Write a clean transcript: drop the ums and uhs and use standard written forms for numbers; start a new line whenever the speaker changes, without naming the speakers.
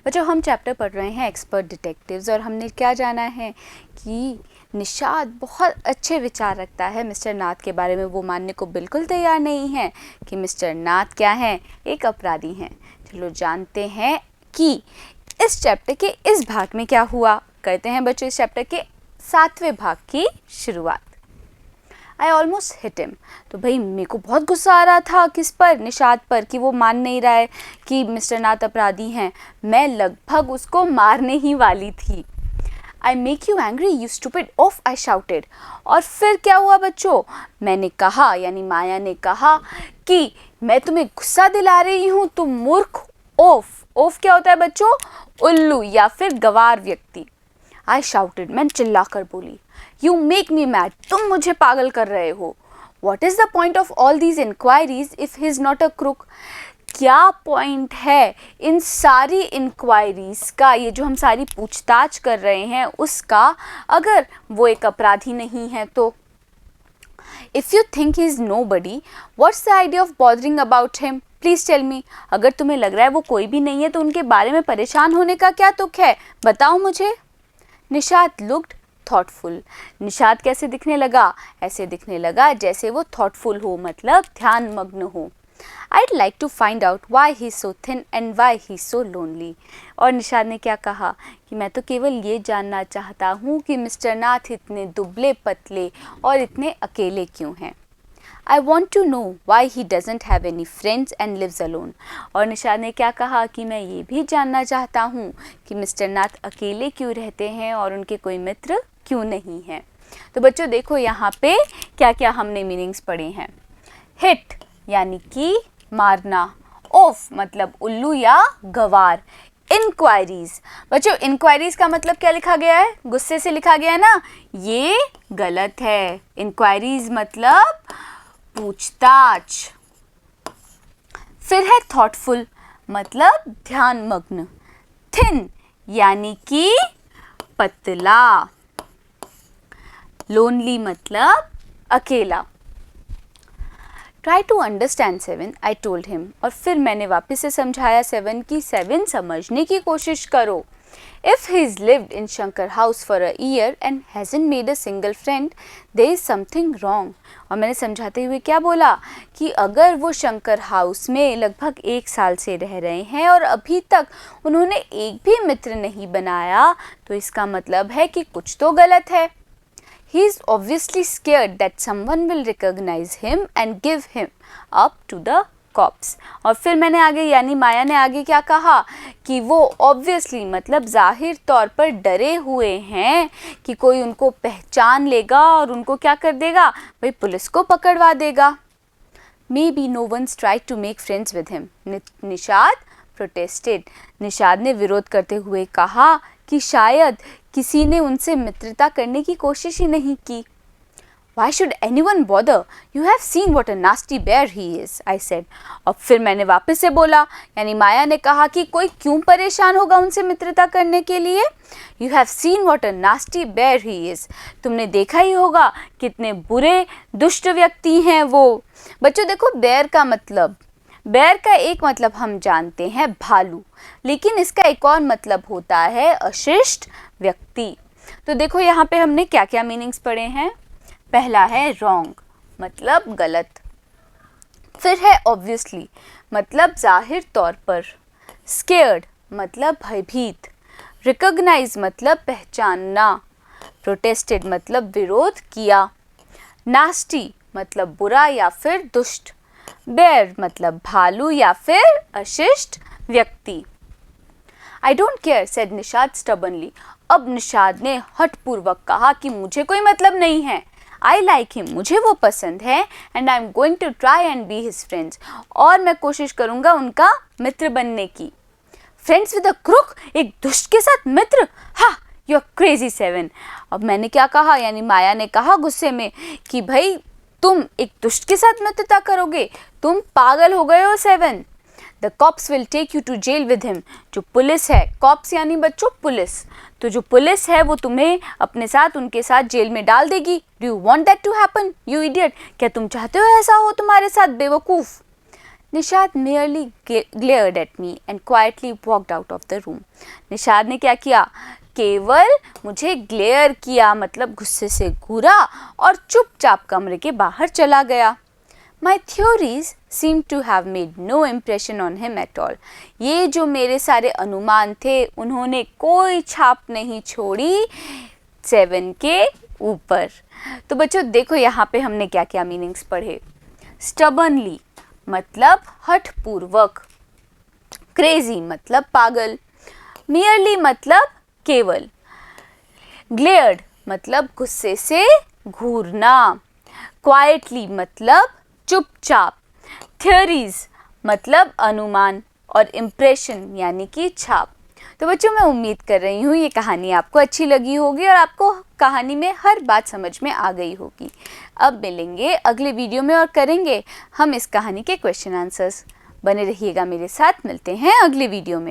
बच्चों हम चैप्टर पढ़ रहे हैं एक्सपर्ट डिटेक्टिव्स और हमने क्या जाना है कि निषाद बहुत अच्छे विचार रखता है मिस्टर नाथ के बारे में। वो मानने को बिल्कुल तैयार नहीं है कि मिस्टर नाथ क्या हैं, एक अपराधी हैं। चलो जानते हैं कि इस चैप्टर के इस भाग में क्या हुआ। करते हैं बच्चों इस चैप्टर के 7वें भाग की शुरुआत। I almost hit him. तो भाई मेरे को बहुत गुस्सा आ रहा था किस पर, निषाद पर, कि वो मान नहीं रहा है कि मिस्टर नाथ अपराधी हैं। मैं लगभग उसको मारने ही वाली थी। I make you angry you stupid of, I shouted. और फिर क्या हुआ बच्चों, मैंने कहा यानी माया ने कहा कि मैं तुम्हें गुस्सा दिला रही हूँ, तुम मूर्ख। ऑफ, ऑफ क्या होता है बच्चों, उल्लू या फिर गवार व्यक्ति। आई शाउटेड, मैं चिल्लाकर बोली। यू मेक मी मैड, तुम मुझे पागल कर रहे हो। What is the point of all these inquiries if he is not a crook. क्या पॉइंट है इन सारी इंक्वायरीज का, ये जो हम सारी पूछताछ कर रहे हैं उसका, अगर वो एक अपराधी नहीं है तो। If you think he is nobody, what's the idea of bothering about him, please tell me. अगर तुम्हें लग रहा है वो कोई भी नहीं है तो उनके बारे में परेशान होने का क्या तुक है, बताओ मुझे। Nishad looked thoughtful. निषाद कैसे दिखने लगा, ऐसे दिखने लगा जैसे वो थॉटफुल हो, मतलब ध्यान मग्न हो। I'd like to find out why he's so thin and why he's so lonely। और निषाद ने क्या कहा कि मैं तो केवल ये जानना चाहता हूँ कि मिस्टर नाथ इतने दुबले पतले और इतने अकेले क्यों हैं। I want to know why he doesn't have any friends and lives alone। और निषाद ने क्या कहा कि मैं ये भी जानना चाहता हूँ कि मिस्टर नाथ अकेले क्यों रहते हैं और उनके कोई मित्र क्यों नहीं हैं। तो बच्चों देखो यहाँ पे क्या क्या हमने मीनिंग्स पढ़े हैं। हिट यानी कि मारना, ऑफ मतलब उल्लू या गवार। इंक्वायरीज, बच्चों इंक्वायरीज का मतलब क्या लिखा गया है, गुस्से से लिखा गया है ना, ये गलत है। इंक्वायरीज मतलब पूछताछ। फिर है थॉटफुल मतलब ध्यान मग्न। थिन यानी कि पतला। लोनली मतलब अकेला। Try to understand 7, I told him. और फिर मैंने वापस से समझाया 7 की 7 समझने की कोशिश करो। If he is lived in Shankar house for a year and hasn't made a single friend, there is something wrong. और मैंने समझाते हुए क्या बोला कि अगर वो शंकर हाउस में लगभग 1 साल से रह रहे हैं और अभी तक उन्होंने एक भी मित्र नहीं बनाया, तो इसका मतलब है कि कुछ तो गलत है। He is obviously scared that someone will recognize him and give him up to the cops। और फिर मैंने आगे यानी माया ने आगे क्या कहा कि वो obviously मतलब जाहिर तौर पर डरे हुए हैं कि कोई उनको पहचान लेगा और उनको क्या कर देगा, भाई पुलिस को पकड़वा देगा। Maybe no one's tried to make friends with him। Nishad protested. Nishad ने विरोध करते हुए कहा कि शायद किसी ने उनसे मित्रता करने की कोशिश ही नहीं की। Why should anyone bother? You have seen what a nasty bear he is, I said। और फिर मैंने वापस से बोला यानी माया ने कहा कि कोई क्यों परेशान होगा उनसे मित्रता करने के लिए। You have seen what a nasty bear he is। तुमने देखा ही होगा कितने बुरे दुष्ट व्यक्ति हैं वो। बच्चों देखो बेयर का मतलब, बेयर का एक मतलब हम जानते हैं भालू, लेकिन इसका एक और मतलब होता है अशिष्ट व्यक्ति। तो देखो यहाँ पे हमने क्या क्या मीनिंग्स पढ़े हैं। पहला है रॉन्ग मतलब गलत। फिर है ऑब्वियसली मतलब जाहिर तौर पर। स्केयर्ड मतलब भयभीत। रिकॉग्नाइज मतलब पहचानना। प्रोटेस्टेड मतलब विरोध किया। नास्टी मतलब बुरा या फिर दुष्ट। बेयर मतलब भालू या फिर अशिष्ट व्यक्ति। I don't care, said Nishad stubbornly. अब निषाद ने हठपूर्वक कहा कि मुझे कोई मतलब नहीं है। आई लाइक हिम, मुझे वो पसंद है। And I am going to try and be his friends, और मैं कोशिश करूँगा उनका मित्र बनने की। फ्रेंड्स विद अ क्रुक, एक दुष्ट के साथ मित्र, हा यू आर क्रेजी 7। अब मैंने क्या कहा यानी माया ने कहा गुस्से में कि भाई तुम एक दुष्ट के साथ मित्रता करोगे, तुम पागल हो गए हो 7। The cops will take you to jail with him. जो पुलिस है, कॉप्स यानी बच्चों पुलिस, तो जो पुलिस है वो तुम्हें अपने साथ उनके साथ जेल में डाल देगी। Do you want that to happen you idiot, क्या तुम चाहते हो ऐसा हो तुम्हारे साथ बेवकूफ़। Nishad merely glared at me and quietly walked out of the room. Nishad ने क्या किया? केवल मुझे ग्लेयर किया, मतलब गुस्से से घूरा और चुपचाप कमरे के बाहर चला गया. My theories seem to have made no impression on him at all. ये जो मेरे सारे अनुमान थे उन्होंने कोई छाप नहीं छोड़ी 7 के ऊपर. तो बच्चों देखो यहाँ पे हमने क्या क्या मीनिंग्स पढ़े. स्टबर्नली मतलब हठपूर्वक, क्रेजी मतलब पागल, मियरली मतलब केवल, ग्लेयर्ड मतलब गुस्से से घूरना, क्वाइटली मतलब चुपचाप, थ्योरीज मतलब अनुमान और इम्प्रेशन यानी कि छाप. तो बच्चों मैं उम्मीद कर रही हूँ ये कहानी आपको अच्छी लगी होगी और आपको कहानी में हर बात समझ में आ गई होगी. अब मिलेंगे अगले वीडियो में और करेंगे हम इस कहानी के क्वेश्चन आंसर्स. बने रहिएगा मेरे साथ, मिलते हैं अगले वीडियो में.